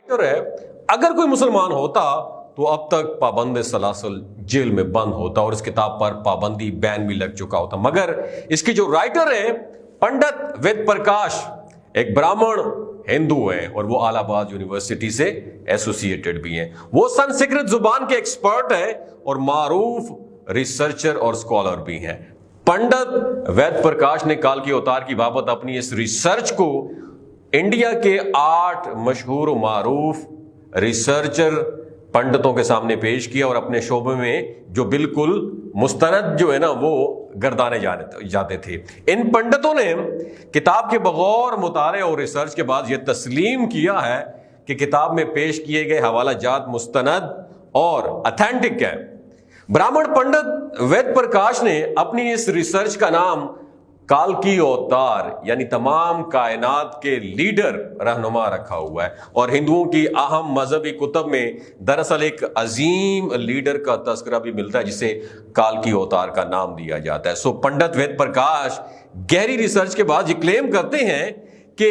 ہے اگر کوئی مسلمان ہوتا تو اب تک پابند سلاسل جیل میں بند ہوتا اور اس کتاب پر پابندی بین بھی لگ چکا ہوتا، مگر اس کی جو رائٹر ہے پنڈت وید پرکاش ایک برامن ہندو ہیں اور وہ الہ آباد یونیورسٹی سے ایسوسیٹڈ بھی ہیں۔ وہ سنسکرت زبان کے ایکسپرٹ ہیں اور معروف ریسرچر اور اسکالر بھی ہیں۔ پنڈت وید پرکاش نے کال کی اوتار کی بابت اپنی اس ریسرچ کو انڈیا کے 8 مشہور و معروف ریسرچر پنڈتوں کے سامنے پیش کیا اور اپنے شعبے میں جو بالکل مستند جو ہے نا وہ گردانے جاتے تھے۔ ان پنڈتوں نے کتاب کے بغور مطالعے اور ریسرچ کے بعد یہ تسلیم کیا ہے کہ کتاب میں پیش کیے گئے حوالہ جات مستند اور اتھینٹک ہے۔ برامن پنڈت وید پرکاش نے اپنی اس ریسرچ کا نام کال کی اوتار یعنی تمام کائنات کے لیڈر رہنما رکھا ہوا ہے، اور ہندوؤں کی اہم مذہبی کتب میں دراصل ایک عظیم لیڈر کا تذکرہ بھی ملتا ہے جسے کال کی اوتار کا نام دیا جاتا ہے۔ سو پنڈت وید پرکاش گہری ریسرچ کے بعد یہ کلیم کرتے ہیں کہ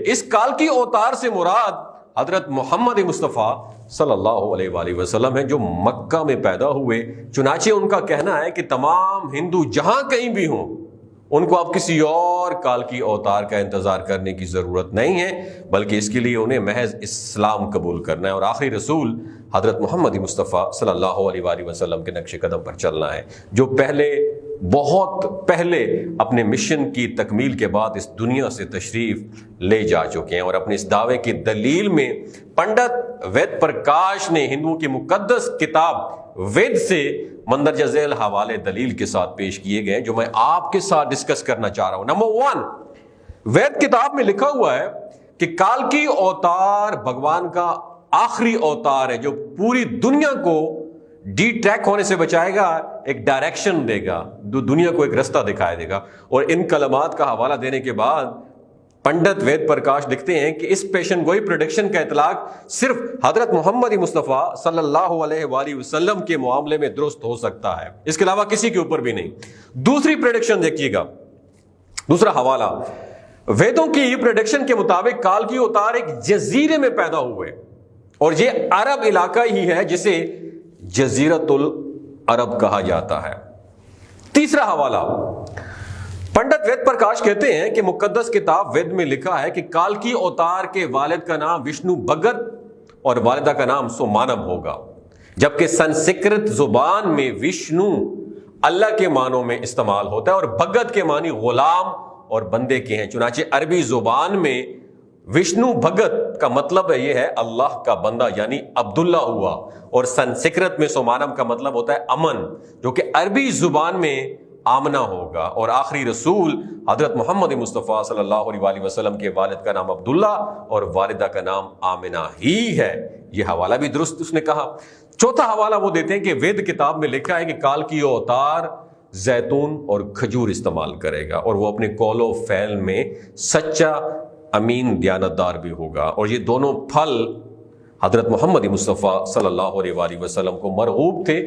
اس کال کی اوتار سے مراد حضرت محمد مصطفیٰ صلی اللہ علیہ وآلہ وسلم ہیں جو مکہ میں پیدا ہوئے۔ چنانچہ ان کا کہنا ہے کہ تمام ہندو جہاں کہیں بھی ہوں ان کو اب کسی اور کال کی اوتار کا انتظار کرنے کی ضرورت نہیں ہے، بلکہ اس کے لیے انہیں محض اسلام قبول کرنا ہے اور آخری رسول حضرت محمد مصطفیٰ صلی اللہ علیہ وآلہ وسلم کے نقش قدم پر چلنا ہے، جو بہت پہلے اپنے مشن کی تکمیل کے بعد اس دنیا سے تشریف لے جا چکے ہیں۔ اور اپنے اس دعوے کی دلیل میں پنڈت وید پرکاش نے ہندوؤں کی مقدس کتاب وید سے مندرجہ ذیل حوالے دلیل کے ساتھ پیش کیے گئے جو میں آپ کے ساتھ ڈسکس کرنا چاہ رہا ہوں۔ نمبر 1، وید کتاب میں لکھا ہوا ہے کہ کال کی اوتار بھگوان کا آخری اوتار ہے جو پوری دنیا کو ڈی ٹریک ہونے سے بچائے گا، ایک ڈائریکشن دے گا، دنیا کو ایک رستہ دکھائے دے گا۔ اور ان کلمات کا حوالہ دینے کے بعد پنڈت وید پرکاش لکھتے ہیں کہ اس پیشن گوئی پریڈکشن کا اطلاق صرف حضرت محمد مصطفیٰ صلی اللہ علیہ وآلہ وسلم کے معاملے میں درست ہو سکتا ہے، اس کے علاوہ کسی کے اوپر بھی نہیں۔ دوسری پریڈکشن دیکھیے گا، دوسرا حوالہ، ویدوں کی پریڈکشن کے مطابق کال کی اوتار ایک جزیرے میں پیدا ہوئے اور یہ عرب علاقہ ہی ہے جسے جزیرت العرب کہا جاتا ہے۔ تیسرا حوالہ، پنڈت وید پرکاش کہتے ہیں کہ مقدس کتاب وید میں لکھا ہے کہ کال کی اوتار کے والد کا نام وشنو بھگت اور والدہ کا نام سومانم ہوگا، جبکہ سنسکرت زبان میں وشنو اللہ کے معنوں میں استعمال ہوتا ہے اور بھگت کے معنی غلام اور بندے کے ہیں۔ چنانچہ عربی زبان میں وشنو بھگت کا مطلب یہ ہے اللہ کا بندہ یعنی عبداللہ ہوا، اور سنسکرت میں سومانم کا مطلب ہوتا ہے امن، جو کہ عربی زبان میں آمنہ ہوگا، اور آخری رسول حضرت محمد مصطفیٰ صلی اللہ علیہ وآلہ وسلم کے والد کا نام عبداللہ اور والدہ کا نام آمنہ ہی ہے۔ یہ حوالہ بھی درست اس نے کہا۔ چوتھا حوالہ وہ دیتے ہیں کہ وید کتاب میں لکھا ہے کہ کال کی اوتار زیتون اور کھجور استعمال کرے گا اور وہ اپنے قول و فعل میں سچا امین دیانتدار بھی ہوگا، اور یہ دونوں پھل حضرت محمد مصطفیٰ صلی اللہ علیہ وآلہ وسلم کو مرغوب تھے،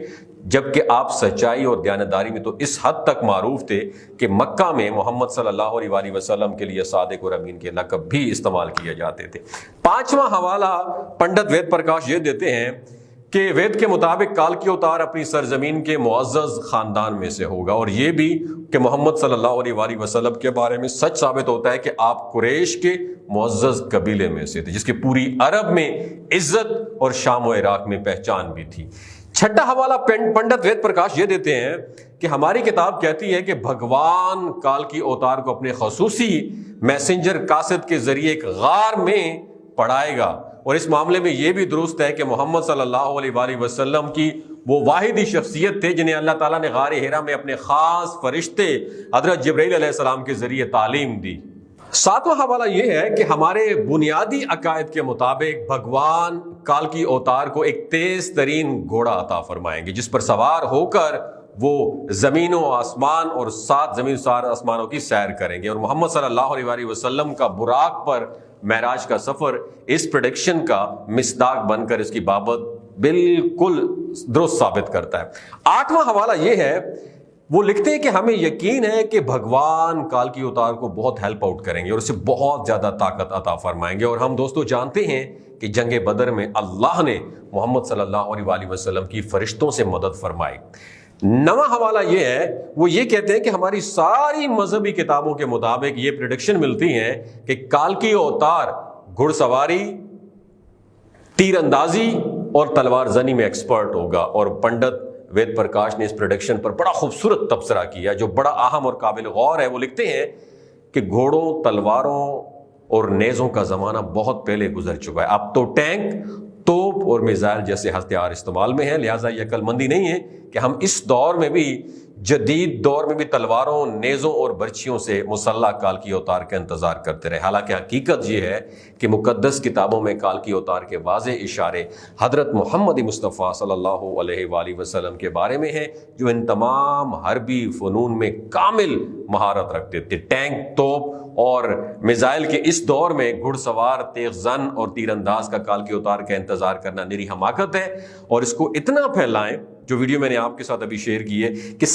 جبکہ آپ سچائی اور دیانتداری میں تو اس حد تک معروف تھے کہ مکہ میں محمد صلی اللہ علیہ وآلہ وسلم کے لیے صادق اور امین کے لقب بھی استعمال کیے جاتے تھے۔ پانچواں حوالہ پنڈت وید پرکاش یہ دیتے ہیں کہ وید کے مطابق کال کی اوتار اپنی سرزمین کے معزز خاندان میں سے ہوگا، اور یہ بھی کہ محمد صلی اللہ علیہ وآلہ وسلم کے بارے میں سچ ثابت ہوتا ہے کہ آپ قریش کے معزز قبیلے میں سے تھے جس کی پوری عرب میں عزت اور شام و عراق میں پہچان بھی تھی۔ چھٹا حوالہ پنڈت وید پرکاش یہ دیتے ہیں کہ ہماری کتاب کہتی ہے کہ بھگوان کال کی اوتار کو اپنے خصوصی میسنجر قاصد کے ذریعے ایک غار میں پڑھائے گا، اور اس معاملے میں یہ بھی درست ہے کہ محمد صلی اللہ علیہ وآلہ وسلم کی وہ واحد ہی شخصیت تھے جنہیں اللہ تعالیٰ نے غار ہیرا میں اپنے خاص فرشتے حضرت جبرائیل علیہ السلام کے ذریعے تعلیم دی۔ ساتواں حوالہ یہ ہے کہ ہمارے بنیادی عقائد کے مطابق بھگوان کال کی اوتار کو ایک تیز ترین گھوڑا عطا فرمائیں گے جس پر سوار ہو کر وہ زمین و آسمان اور 7 زمین سار آسمانوں کی سیر کریں گے، اور محمد صلی اللہ علیہ وآلہ وسلم کا براق پر معراج کا سفر اس پریڈکشن کا مصداق بن کر اس کی بابت بالکل درست ثابت کرتا ہے۔ 8واں حوالہ یہ ہے، وہ لکھتے ہیں کہ ہمیں یقین ہے کہ بھگوان کال کی اوتار کو بہت ہیلپ آؤٹ کریں گے اور اسے بہت زیادہ طاقت عطا فرمائیں گے، اور ہم دوستو جانتے ہیں کہ جنگ بدر میں اللہ نے محمد صلی اللہ علیہ وسلم کی فرشتوں سے مدد فرمائی۔ نواں حوالہ یہ ہے، وہ یہ کہتے ہیں کہ ہماری ساری مذہبی کتابوں کے مطابق یہ پریڈکشن ملتی ہیں کہ کالکی اوتار گھڑ سواری، تیر اندازی اور تلوار زنی میں ایکسپرٹ ہوگا۔ اور پنڈت وید پرکاش نے اس پریڈکشن پر بڑا خوبصورت تبصرہ کیا جو بڑا اہم اور قابل غور ہے۔ وہ لکھتے ہیں کہ گھوڑوں، تلواروں اور نیزوں کا زمانہ بہت پہلے گزر چکا ہے، اب تو ٹینک، توپ اور میزائل جیسے ہتھیار استعمال میں ہیں، لہٰذا یہ عقل مندی نہیں ہے کہ ہم اس دور میں بھی، جدید دور میں بھی تلواروں، نیزوں اور برچھیوں سے مسلح کالکی اوتار کا انتظار کرتے رہے۔ حالانکہ حقیقت یہ ہے کہ مقدس کتابوں میں کالکی اوتار کے واضح اشارے حضرت محمد مصطفیٰ صلی اللہ علیہ وآلہ وسلم کے بارے میں ہیں، جو ان تمام حربی فنون میں کامل مہارت رکھتے تھے۔ ٹینک، توپ اور میزائل کے اس دور میں گھڑ سوار، تیغ زن اور تیر انداز کا کالکی اوتار کا انتظار کرنا نری حماقت ہے۔ اور اس کو اتنا پھیلائیں، جو ویڈیو میں نے آپ کے ساتھ ابھی شیئر کی ہے، کہ